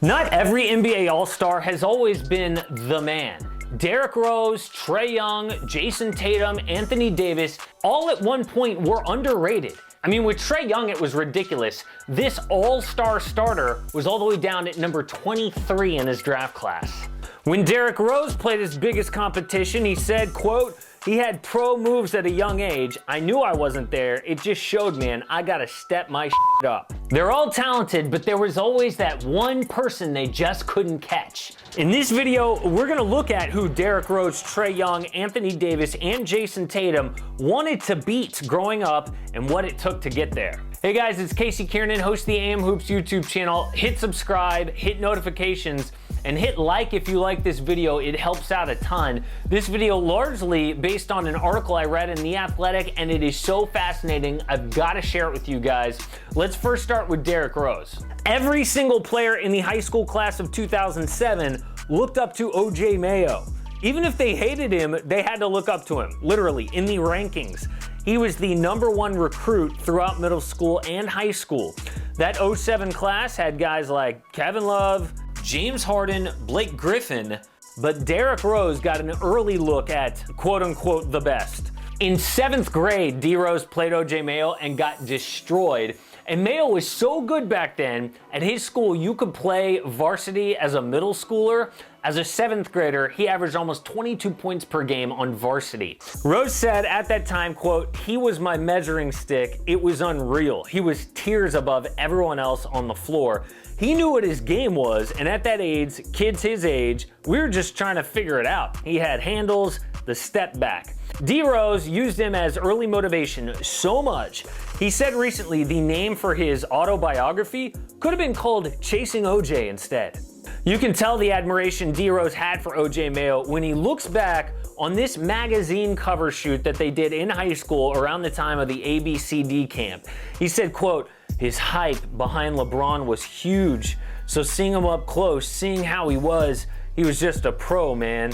Not every NBA All-Star has always been the man. Derrick Rose, Trae Young, Jayson Tatum, Anthony Davis, all at one point were underrated. I mean, with Trae Young, it was ridiculous. This all-star starter was all the way down at number 23 in his draft class. When Derrick Rose played his biggest competition, he said, quote, "He had pro moves at a young age. I knew I wasn't there. It just showed, man, I gotta step my shit up." They're all talented, but there was always that one person they just couldn't catch. In this video, we're gonna look at who Derrick Rose, Trae Young, Anthony Davis, and Jayson Tatum wanted to beat growing up and what it took to get there. Hey guys, it's Casey Kiernan, host of the AM Hoops YouTube channel. Hit subscribe, hit notifications, and hit like if you like this video. It helps out a ton. This video largely based on an article I read in The Athletic, and it is so fascinating, I've got to share it with you guys. Let's first start with Derrick Rose. Every single player in the high school class of 2007 looked up to OJ Mayo. Even if they hated him, they had to look up to him, literally, in the rankings. He was the #1 recruit throughout middle school and high school. That 07 class had guys like Kevin Love, James Harden, Blake Griffin, but Derrick Rose got an early look at quote-unquote the best. In 7th grade, D-Rose played OJ Mayo and got destroyed. And Mayo was so good back then, at his school you could play varsity as a middle schooler. As a 7th grader, he averaged almost 22 points per game on varsity. Rose said at that time, quote, "He was my measuring stick. It was unreal. He was tiers above everyone else on the floor. He knew what his game was, and at that age, kids his age, we were just trying to figure it out. He had handles, the step back." D-Rose used him as early motivation so much. He said recently the name for his autobiography could have been called Chasing OJ instead. You can tell the admiration D-Rose had for OJ Mayo when he looks back on this magazine cover shoot that they did in high school around the time of the ABCD camp. He said, quote, "His hype behind LeBron was huge. So seeing him up close, seeing how he was just a pro, man.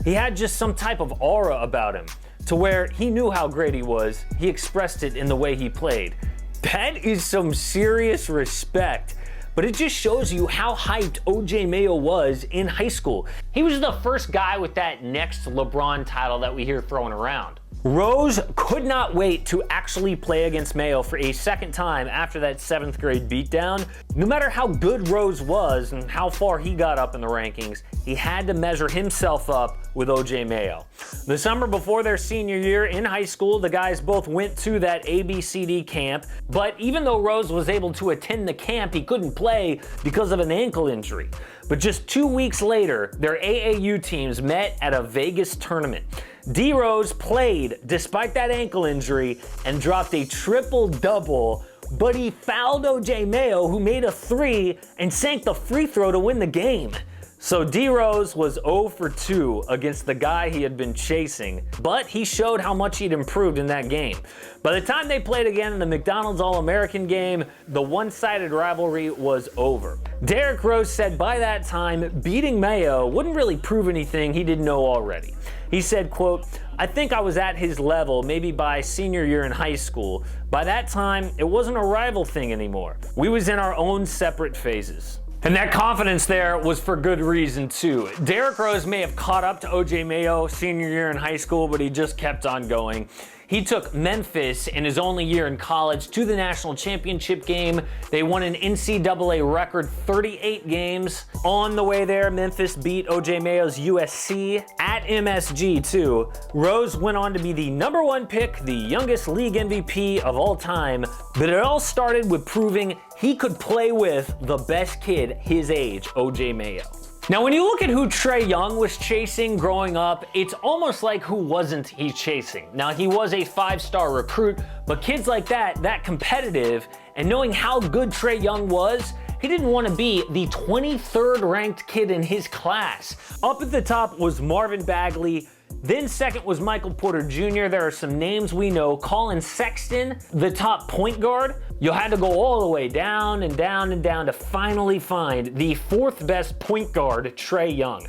He had just some type of aura about him to where he knew how great he was. He expressed it in the way he played." That is some serious respect. But it just shows you how hyped OJ Mayo was in high school. He was the first guy with that next LeBron title that we hear thrown around. Rose could not wait to actually play against Mayo for a second time after that 7th grade beatdown. No matter how good Rose was and how far he got up in the rankings, he had to measure himself up with OJ Mayo. The summer before their senior year in high school, the guys both went to that ABCD camp, but even though Rose was able to attend the camp, he couldn't play because of an ankle injury. But just 2 weeks later, their AAU teams met at a Vegas tournament. D-Rose played despite that ankle injury and dropped a triple-double, but he fouled OJ Mayo, who made a 3 and sank the free throw to win the game. So D-Rose was 0 for 2 against the guy he had been chasing, but he showed how much he'd improved in that game. By the time they played again in the McDonald's All-American game, the one-sided rivalry was over. Derrick Rose said by that time, beating Mayo wouldn't really prove anything he didn't know already. He said, quote, "I think I was at his level maybe by senior year in high school. By that time, it wasn't a rival thing anymore. We was in our own separate phases." And that confidence there was for good reason too. Derrick Rose may have caught up to OJ Mayo senior year in high school, but he just kept on going. He took Memphis in his only year in college to the national championship game. They won an NCAA record 38 games. On the way there, Memphis beat OJ Mayo's USC at MSG too. Rose went on to be the #1 pick, the youngest league MVP of all time, but it all started with proving he could play with the best kid his age, OJ Mayo. Now, when you look at who Trae Young was chasing growing up, it's almost like who wasn't he chasing? Now, he was a 5-star recruit, but kids like that competitive, and knowing how good Trae Young was, he didn't want to be the 23rd ranked kid in his class. Up at the top was Marvin Bagley. Then second was Michael Porter Jr. There are some names we know. Colin Sexton, the top point guard. You had to go all the way down and down and down to finally find the 4th best point guard, Trae Young.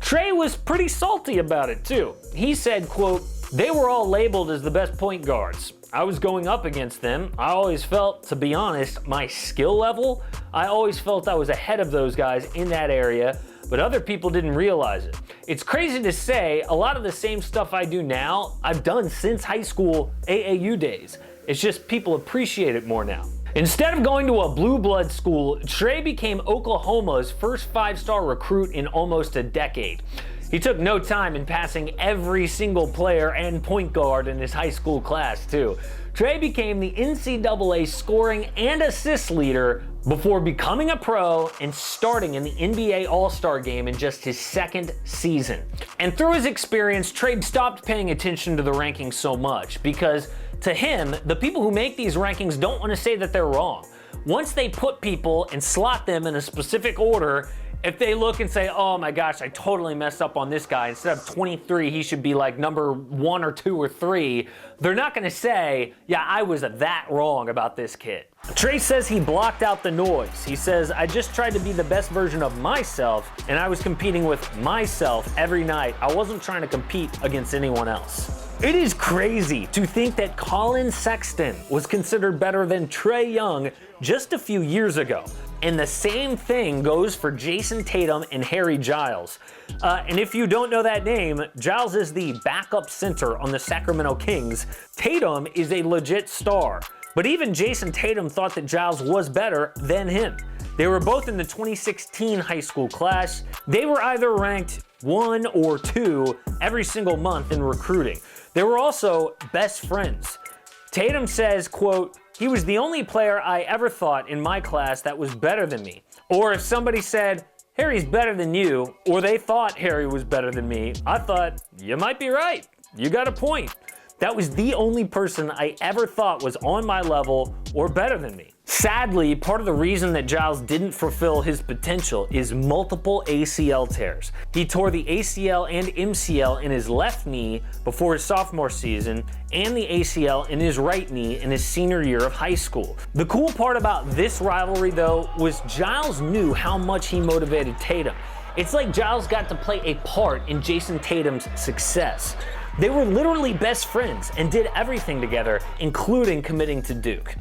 Trae was pretty salty about it too. He said, quote, "They were all labeled as the best point guards. I was going up against them, I always felt, to be honest, my skill level, I always felt I was ahead of those guys in that area, but other people didn't realize it. It's crazy to say, a lot of the same stuff I do now, I've done since high school AAU days. It's just people appreciate it more now. Instead of going to a blue blood school, Trae became Oklahoma's first 5-star recruit in almost a decade. He took no time in passing every single player and point guard in his high school class, too. Trae became the NCAA scoring and assist leader before becoming a pro and starting in the NBA All-Star game in just his second season. And through his experience, Trae stopped paying attention to the rankings so much because, to him, the people who make these rankings don't want to say that they're wrong. Once they put people and slot them in a specific order, if they look and say, oh my gosh, I totally messed up on this guy, instead of 23, he should be like number 1 or 2 or 3, they're not gonna say, yeah, I was that wrong about this kid. Trae says he blocked out the noise. He says, I just tried to be the best version of myself, and I was competing with myself every night. I wasn't trying to compete against anyone else. It is crazy to think that Colin Sexton was considered better than Trae Young just a few years ago. And the same thing goes for Jayson Tatum and Harry Giles. And if you don't know that name, Giles is the backup center on the Sacramento Kings. Tatum is a legit star. But even Jayson Tatum thought that Giles was better than him. They were both in the 2016 high school class. They were either ranked 1 or 2 every single month in recruiting. They were also best friends. Tatum says, quote, he was the only player I ever thought in my class that was better than me. Or if somebody said, Harry's better than you, or they thought Harry was better than me, I thought, you might be right. You got a point. That was the only person I ever thought was on my level or better than me. Sadly, part of the reason that Giles didn't fulfill his potential is multiple ACL tears. He tore the ACL and MCL in his left knee before his sophomore season and the ACL in his right knee in his senior year of high school. The cool part about this rivalry, though, was Giles knew how much he motivated Tatum. It's like Giles got to play a part in Jayson Tatum's success. They were literally best friends and did everything together, including committing to Duke.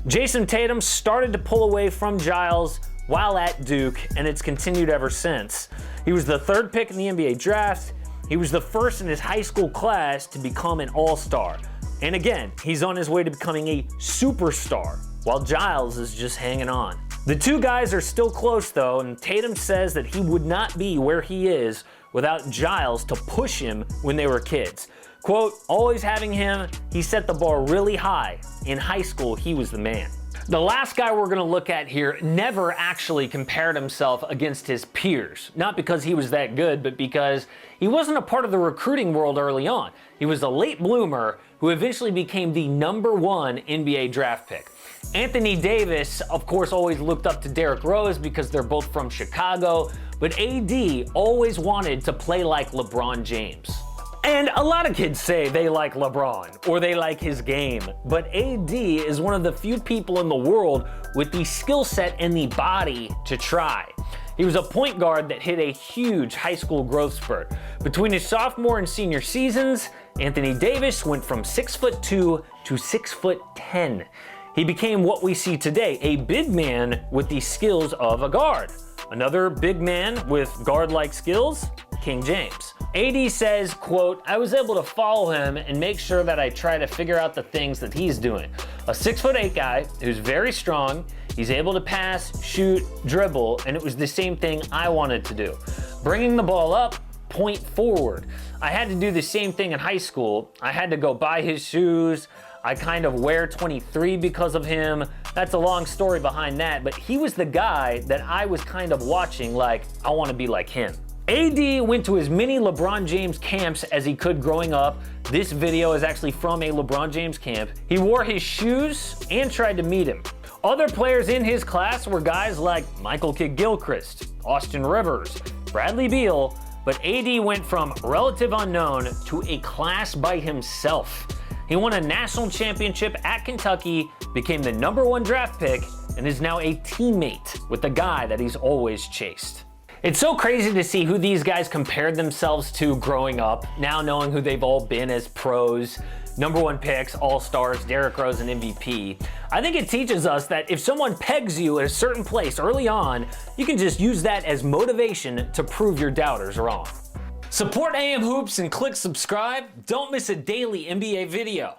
Jayson Tatum started to pull away from Giles while at Duke, and it's continued ever since. He was the 3rd pick in the NBA draft. He was the first in his high school class to become an all-star. And again, he's on his way to becoming a superstar, while Giles is just hanging on. The two guys are still close though, and Tatum says that he would not be where he is without Giles to push him when they were kids. Quote, always having him, he set the bar really high. In high school, he was the man. The last guy we're gonna look at here never actually compared himself against his peers. Not because he was that good, but because he wasn't a part of the recruiting world early on. He was a late bloomer who eventually became the #1 NBA draft pick. Anthony Davis, of course, always looked up to Derrick Rose because they're both from Chicago, but AD always wanted to play like LeBron James. And a lot of kids say they like LeBron or they like his game, but AD is one of the few people in the world with the skill set and the body to try. He was a point guard that hit a huge high school growth spurt. Between his sophomore and senior seasons, Anthony Davis went from 6'2" to 6'10". He became what we see today, a big man with the skills of a guard. Another big man with guard-like skills, King James. AD says, quote, I was able to follow him and make sure that I try to figure out the things that he's doing. A 6'8" guy who's very strong, he's able to pass, shoot, dribble, and it was the same thing I wanted to do. Bringing the ball up, point forward. I had to do the same thing in high school. I had to go buy his shoes. I kind of wear 23 because of him. That's a long story behind that, but he was the guy that I was kind of watching like, I want to be like him. AD went to as many LeBron James camps as he could growing up. This video is actually from a LeBron James camp. He wore his shoes and tried to meet him. Other players in his class were guys like Michael Kidd-Gilchrist, Austin Rivers, Bradley Beal, but AD went from relative unknown to a class by himself. He won a national championship at Kentucky, became the #1 draft pick, and is now a teammate with the guy that he's always chased. It's so crazy to see who these guys compared themselves to growing up, now knowing who they've all been as pros. #1 picks, all-stars, Derrick Rose, and MVP. I think it teaches us that if someone pegs you at a certain place early on, you can just use that as motivation to prove your doubters wrong. Support AM Hoops and click subscribe. Don't miss a daily NBA video.